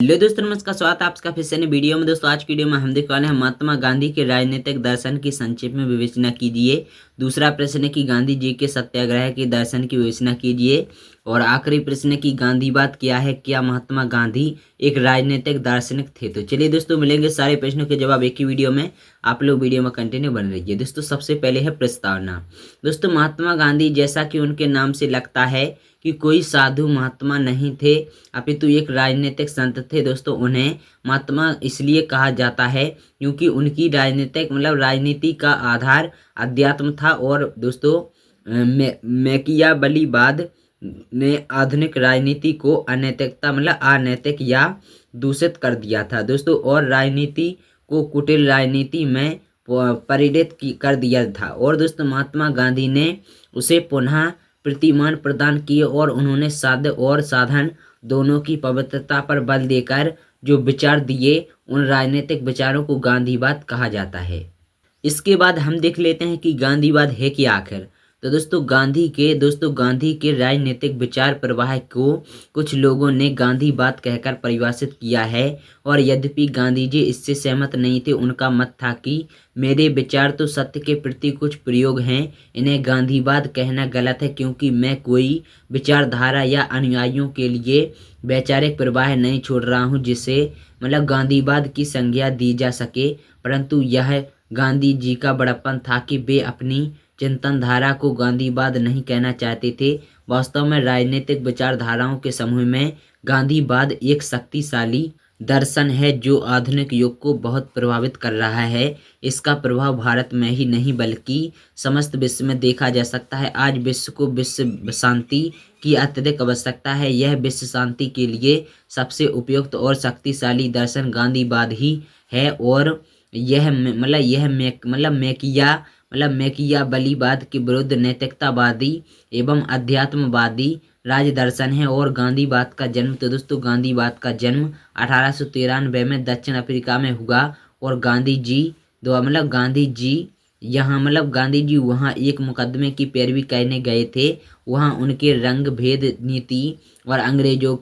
Hello दोस्तों, नमस्कार। स्वागत है आपका फिर से नई वीडियो में। दोस्तों आज की वीडियो में हम देखने वाले हैं महात्मा गांधी के राजनीतिक दर्शन की संक्षेप में विवेचना कीजिए। दूसरा प्रश्न है कि गांधी जी के सत्याग्रह के दर्शन की विवेचना कीजिए। और आखिरी प्रश्न है कि गांधीवाद क्या है, क्या महात्मा गांधी एक राजनीतिक दार्शनिक थे। तो चलिए दोस्तों, मिलेंगे सारे प्रश्नों के जवाब एक ही वीडियो में। आप लोग वीडियो में कंटिन्यू बन रहिए। दोस्तों सबसे पहले है प्रस्तावना। दोस्तों महात्मा गांधी जैसा कि उनके नाम से लगता है कि कोई साधु महात्मा नहीं थे, अपितु एक राजनीतिक संत थे। दोस्तों उन्हें महात्मा इसलिए कहा जाता है क्योंकि उनकी राजनीति का आधार अध्यात्म था। और दोस्तों मैकियावलीवाद ने आधुनिक राजनीति को अनैतिकता अनैतिक या दूषित कर दिया था। दोस्तों और राजनीति को कुटिल राजनीति में परिणत कर दिया था। और दोस्तों महात्मा गांधी ने उसे पुनः प्रतिमान प्रदान किए और उन्होंने साध्य और साधन दोनों की पवित्रता पर बल देकर जो विचार दिए, उन राजनीतिक विचारों को गांधीवाद कहा जाता है। इसके बाद हम देख लेते हैं कि गांधीवाद है क्या आखिर। तो दोस्तों गांधी के राजनीतिक विचार प्रवाह को कुछ लोगों ने गांधीवाद कहकर परिभाषित किया है। और यद्यपि गांधी जी इससे सहमत नहीं थे, उनका मत था कि मेरे विचार तो सत्य के प्रति कुछ प्रयोग हैं, इन्हें गांधीवाद कहना गलत है क्योंकि मैं कोई विचारधारा या अनुयायियों के लिए वैचारिक प्रवाह नहीं छोड़ रहा हूँ जिसे गांधीवाद की संज्ञा दी जा सके। परंतु यह गांधी जी का बड़प्पन था कि वे अपनी चिंतन धारा को गांधीवाद नहीं कहना चाहते थे। वास्तव में राजनीतिक विचारधाराओं के समूह में गांधीवाद एक शक्तिशाली दर्शन है जो आधुनिक युग को बहुत प्रभावित कर रहा है। इसका प्रभाव भारत में ही नहीं बल्कि समस्त विश्व में देखा जा सकता है। आज विश्व को विश्व शांति की अत्यधिक आवश्यकता है। यह विश्व शांति के लिए सबसे उपयुक्त और शक्तिशाली दर्शन गांधीवाद ही है। और यह मैकियावलीवाद के विरुद्ध नैतिकतावादी एवं अध्यात्मवादी राज दर्शन है। और गांधीवाद का जन्म तो दोस्तों गांधीवाद का जन्म 1893 में दक्षिण अफ्रीका में हुआ। और गांधी जी वहाँ एक मुकदमे की पैरवी करने गए थे। वहाँ उनके रंग भेद नीति और अंग्रेजों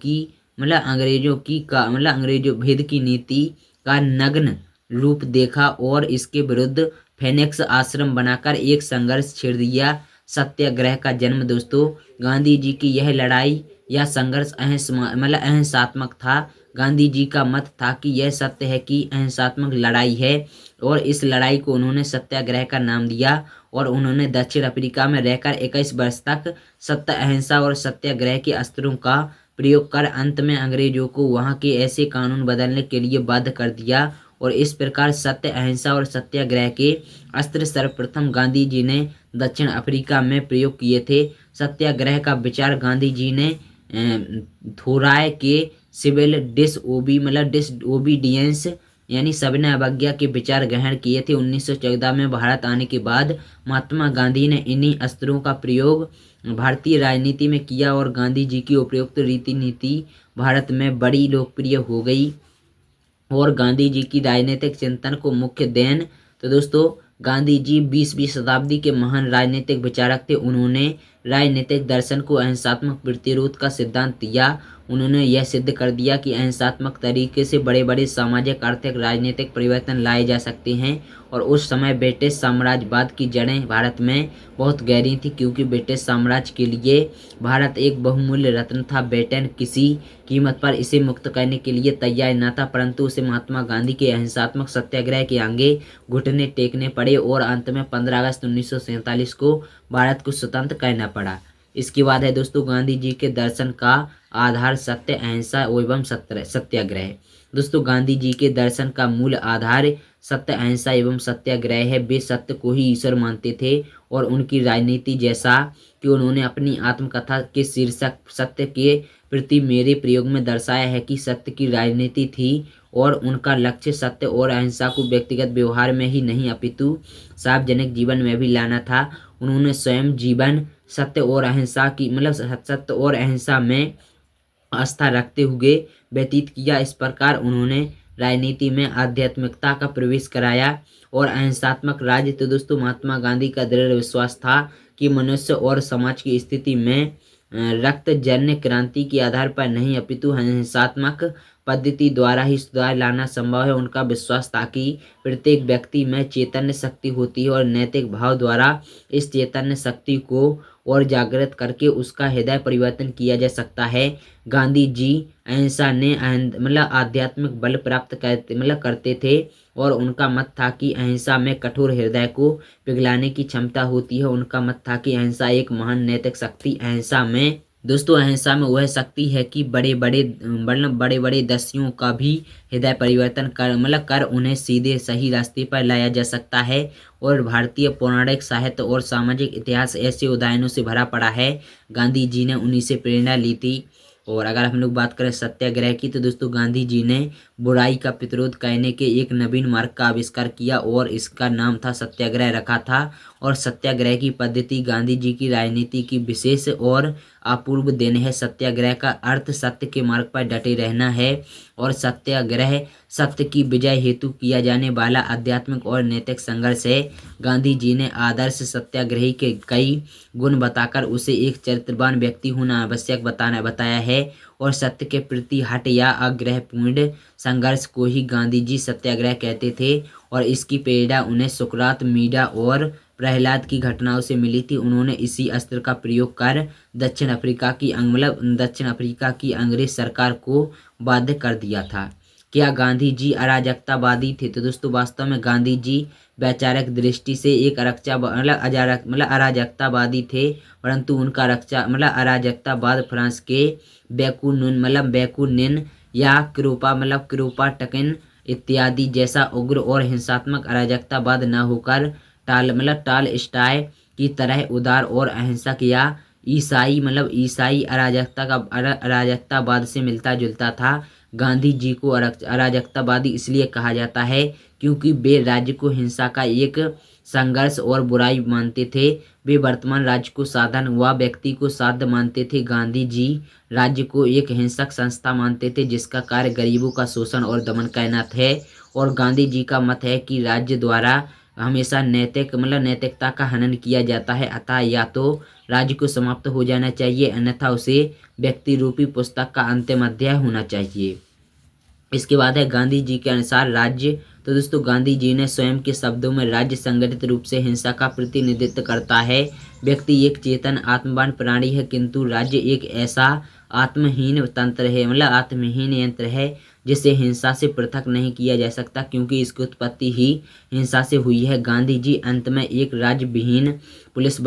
भेद की नीति का नग्न रूप देखा और इसके विरुद्ध फेनिक्स आश्रम बनाकर एक संघर्ष छेड़ दिया। सत्याग्रह का जन्म दोस्तों गांधी जी की यह लड़ाई या संघर्ष अहिंसात्मक था। गांधी जी का मत था कि यह सत्य है कि अहिंसात्मक लड़ाई है और इस लड़ाई को उन्होंने सत्याग्रह का नाम दिया। और उन्होंने दक्षिण अफ्रीका में रहकर 21 वर्ष तक सत्य, अहिंसा और सत्याग्रह के अस्त्रों का प्रयोग कर अंत में अंग्रेजों को वहाँ के ऐसे कानून बदलने के लिए बाध्य कर दिया। और इस प्रकार सत्य, अहिंसा और सत्याग्रह के अस्त्र सर्वप्रथम गांधी जी ने दक्षिण अफ्रीका में प्रयोग किए थे। सत्याग्रह का विचार गांधी जी ने थोराय के सिविल डिसओबीडियंस यानी सविनय अवज्ञा के विचार ग्रहण किए थे। 1914 में भारत आने के बाद महात्मा गांधी ने इन्हीं अस्त्रों का प्रयोग भारतीय राजनीति में किया और गांधी जी की उपयुक्त रीति नीति भारत में बड़ी लोकप्रिय हो गई। और गांधी जी की राजनीतिक चिंतन को मुख्य देन तो दोस्तों गांधी जी 20वीं शताब्दी के महान राजनीतिक विचारक थे। उन्होंने राजनीतिक दर्शन को अहिंसात्मक प्रतिरोध का सिद्धांत दिया। उन्होंने यह सिद्ध कर दिया कि अहिंसात्मक तरीके से बड़े बड़े सामाजिक, आर्थिक, राजनीतिक परिवर्तन लाए जा सकते हैं। और उस समय ब्रिटिश साम्राज्यवाद की जड़ें भारत में बहुत गहरी थी क्योंकि ब्रिटिश साम्राज्य के लिए भारत एक बहुमूल्य रत्न था। ब्रिटेन किसी कीमत पर इसे मुक्त करने के लिए तैयार न था, परंतु उसे महात्मा गांधी के अहिंसात्मक सत्याग्रह के आगे घुटने टेकने पड़े और अंत में 15 अगस्त 1947 को भारत को स्वतंत्र करना पड़ा। इसके बाद है दोस्तों गांधी जी के दर्शन का आधार सत्य, अहिंसा एवं सत्याग्रह। दोस्तों गांधी जी के दर्शन का मूल आधार सत्य, अहिंसा एवं सत्याग्रह है। वे सत्य को ही ईश्वर मानते थे और उनकी राजनीति जैसा कि उन्होंने अपनी आत्मकथा के शीर्षक सत्य के प्रति मेरे प्रयोग में दर्शाया है कि सत्य की राजनीति थी और उनका लक्ष्य सत्य और अहिंसा को व्यक्तिगत व्यवहार में ही नहीं अपितु सार्वजनिक जीवन में भी लाना था। उन्होंने स्वयं जीवन सत्य और अहिंसा में आस्था रखते हुए व्यतीत किया। इस प्रकार उन्होंने राजनीति में आध्यात्मिकता का प्रवेश कराया और अहिंसात्मक राज्य। तो दोस्तों महात्मा गांधी का दृढ़ विश्वास था कि मनुष्य और समाज की स्थिति में रक्त जन्य क्रांति के आधार पर नहीं अपितु हिंसात्मक पद्धति द्वारा ही सुधार लाना संभव है। उनका विश्वास था कि प्रत्येक व्यक्ति में चैतन्य शक्ति होती है और नैतिक भाव द्वारा इस चैतन्य शक्ति को और जागृत करके उसका हृदय परिवर्तन किया जा सकता है। गांधी जी अहिंसा ने आध्यात्मिक बल प्राप्त करते थे और उनका मत था कि अहिंसा में कठोर हृदय को पिघलाने की क्षमता होती है। उनका मत था कि अहिंसा एक महान नैतिक शक्ति अहिंसा में वह शक्ति है कि बड़े बड़े दस्युओं का भी हृदय परिवर्तन कर उन्हें सीधे सही रास्ते पर लाया जा सकता है। और भारतीय पौराणिक साहित्य और सामाजिक इतिहास ऐसे उदाहरणों से भरा पड़ा है। गांधी जी ने उन्हीं से प्रेरणा ली थी। और अगर हम लोग बात करें सत्याग्रह की, तो दोस्तों गांधी जी ने बुराई का प्रतिरोध करने के एक नवीन मार्ग का आविष्कार किया और इसका नाम था सत्याग्रह रखा था। और सत्याग्रह की पद्धति गांधी जी की राजनीति की विशेष और अपूर्व देन है। सत्याग्रह का अर्थ सत्य के मार्ग पर डटे रहना है और सत्याग्रह सत्य की विजय हेतु किया जाने वाला आध्यात्मिक और नैतिक संघर्ष है। गांधी जी ने आदर्श सत्याग्रही के कई गुण बताकर उसे एक चरित्रवान व्यक्ति होना आवश्यक बताया है और सत्य के प्रति हट या आग्रहपूर्ण संघर्ष को ही गांधी जी सत्याग्रह कहते थे। और इसकी प्रेरणा उन्हें सुकरात, मीरा और प्रहलाद की घटनाओं से मिली थी। उन्होंने इसी अस्त्र का प्रयोग कर दक्षिण अफ्रीका की अंग्रेज सरकार को बाध्य कर दिया था। क्या गांधी जी अराजकतावादी थे? तो दोस्तों वास्तव में गांधी जी वैचारिक दृष्टि से एक अराजकतावादी थे, परंतु उनका अराजकतावाद फ्रांस के बैकुनिन या क्रोपाटकिन इत्यादि जैसा उग्र और हिंसात्मक अराजकतावाद न होकर टॉलस्टॉय की तरह उदार और अहिंसक या ईसाई अराजकतावाद से मिलता जुलता था। गांधी जी को अराजकतावादी इसलिए कहा जाता है क्योंकि वे राज्य को हिंसा का एक संघर्ष और बुराई मानते थे। वे वर्तमान राज्य को साधन व व्यक्ति को साध्य मानते थे। गांधी जी राज्य को एक हिंसक संस्था मानते थे जिसका कार्य गरीबों का शोषण और दमन करना है। और गांधी जी का मत है कि राज्य द्वारा हमेशा नैतिकता का हनन किया जाता है। अतः या तो राज्य को समाप्त हो जाना चाहिए, अन्यथा उसे व्यक्ति रूपी पुस्तक का अंतिम अध्याय होना चाहिए। इसके बाद है गांधी जी के अनुसार राज्य। तो दोस्तों गांधी जी ने स्वयं के शब्दों में राज्य संगठित रूप से हिंसा का प्रतिनिधित्व करता है। व्यक्ति एक चेतन आत्मवान प्राणी है, किंतु राज्य एक ऐसा आत्महीन यंत्र है जिसे हिंसा से पृथक नहीं किया जा सकता, क्योंकि इसकी उत्पत्ति ही हिंसा से हुई है। गांधी जी अंत में एक राज्य विहीन, पुलिस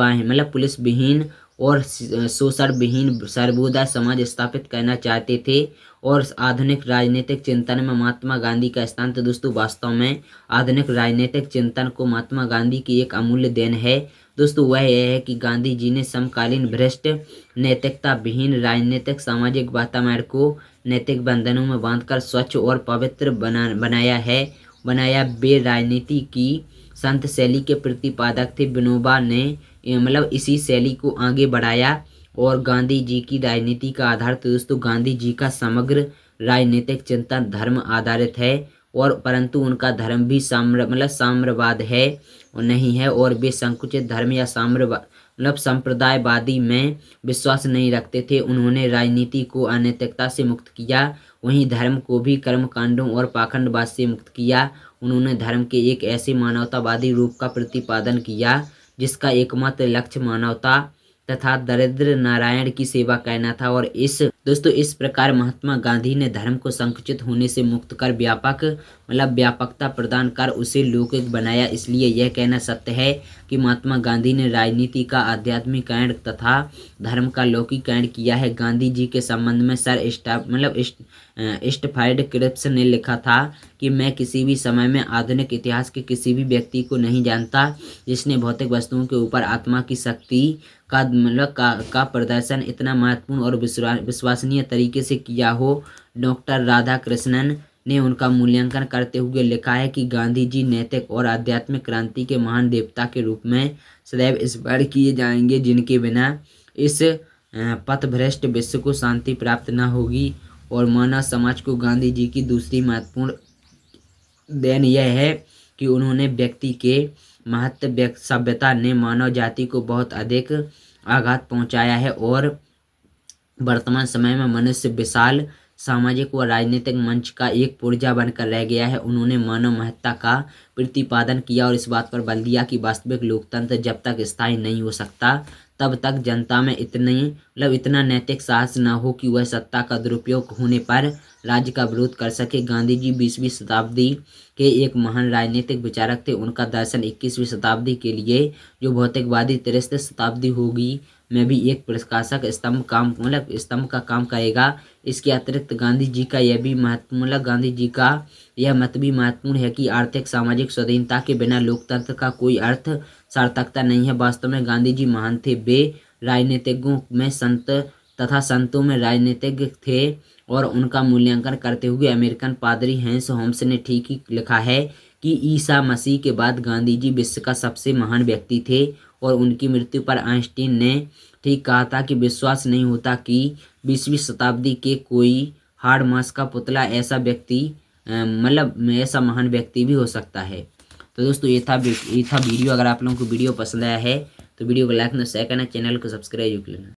विहीन और शोषण विहीन सर्वोदय समाज स्थापित करना चाहते थे। और आधुनिक राजनीतिक चिंतन में महात्मा गांधी का स्थान। तो दोस्तों वास्तव में आधुनिक राजनीतिक चिंतन को महात्मा गांधी की एक अमूल्य देन है। दोस्तों वह यह है कि गांधी जी ने समकालीन भ्रष्ट नैतिकता विहीन राजनीतिक सामाजिक वातावरण को नैतिक बंधनों में बांधकर स्वच्छ और पवित्र बनाया। वे राजनीति की संत शैली के प्रतिपादक थे। विनोबा ने इसी शैली को आगे बढ़ाया और गांधी जी की राजनीति का आधार। तो दोस्तों गांधी जी का समग्र राजनीतिक चिंतन धर्म आधारित है और परंतु उनका धर्म भी साम्यवाद है और नहीं है, और वे संकुचित धर्म या संप्रदायवादी में विश्वास नहीं रखते थे। उन्होंने राजनीति को अनैतिकता से मुक्त किया, वहीं धर्म को भी कर्मकांडों और पाखंडवाद से मुक्त किया। उन्होंने धर्म के एक ऐसे मानवतावादी रूप का प्रतिपादन किया जिसका एकमात्र लक्ष्य मानवता तथा दरिद्र नारायण की सेवा करना था। और इस प्रकार महात्मा गांधी ने धर्म को संकुचित होने से मुक्त कर व्यापकता प्रदान कर उसे लौकिक बनाया। इसलिए यह कहना सत्य है कि महात्मा गांधी ने राजनीति का आध्यात्मिकरण तथा धर्म का लौकिकरण किया है। गांधी जी के संबंध में सर स्टफर्ड क्रिप्स ने लिखा था कि मैं किसी भी समय में आधुनिक इतिहास के किसी भी व्यक्ति को नहीं जानता जिसने भौतिक वस्तुओं के ऊपर आत्मा की शक्ति का प्रदर्शन इतना महत्वपूर्ण और विश्वसनीय तरीके से किया हो। डॉक्टर राधा कृष्णन ने उनका मूल्यांकन करते हुए लिखा है कि गांधी जी नैतिक और आध्यात्मिक क्रांति के महान देवता के रूप में सदैव स्मरण किए जाएंगे, जिनके बिना इस पथभ्रष्ट विश्व को शांति प्राप्त न होगी। और मानव समाज को गांधी जी की दूसरी महत्वपूर्ण देन यह है कि उन्होंने व्यक्ति के महत्व। सभ्यता ने मानव जाति को बहुत अधिक आघात पहुंचाया है और वर्तमान समय में मनुष्य विशाल सामाजिक व राजनीतिक मंच का एक पुर्जा बनकर रह गया है। उन्होंने मानव महत्ता का प्रतिपादन किया और इस बात पर बल दिया कि वास्तविक लोकतंत्र जब तक स्थायी नहीं हो सकता तब तक जनता में इतना नैतिक साहस न हो कि वह सत्ता का दुरुपयोग होने पर राज्य का विरोध कर सके। गांधी जी 20वीं शताब्दी के एक महान राजनीतिक विचारक थे। उनका दर्शन 21वीं शताब्दी के लिए जो भौतिकवादी 63वीं शताब्दी होगी में भी एक प्रकाशक स्तंभ का काम करेगा। इसके अतिरिक्त गांधी जी का यह मत भी महत्वपूर्ण है कि आर्थिक सामाजिक स्वाधीनता के बिना लोकतंत्र का कोई अर्थ सार्थकता नहीं है। वास्तव में गांधी जी महान थे। वे राजनीतिज्ञों में संत तथा संतों में राजनीतिज्ञ थे और उनका मूल्यांकन करते हुए अमेरिकन पादरी हैंस होम्स ने ठीक ही लिखा है कि ईसा मसीह के बाद गांधी जी विश्व का सबसे महान व्यक्ति थे। और उनकी मृत्यु पर आइंस्टीन ने ठीक कहा था कि विश्वास नहीं होता कि 20वीं शताब्दी के कोई हार्ड मास का पुतला ऐसा महान व्यक्ति भी हो सकता है। तो दोस्तों ये था वीडियो। अगर आप लोगों को वीडियो पसंद आया है तो वीडियो को लाइक और शेयर करना, चैनल को सब्सक्राइब कर लेना।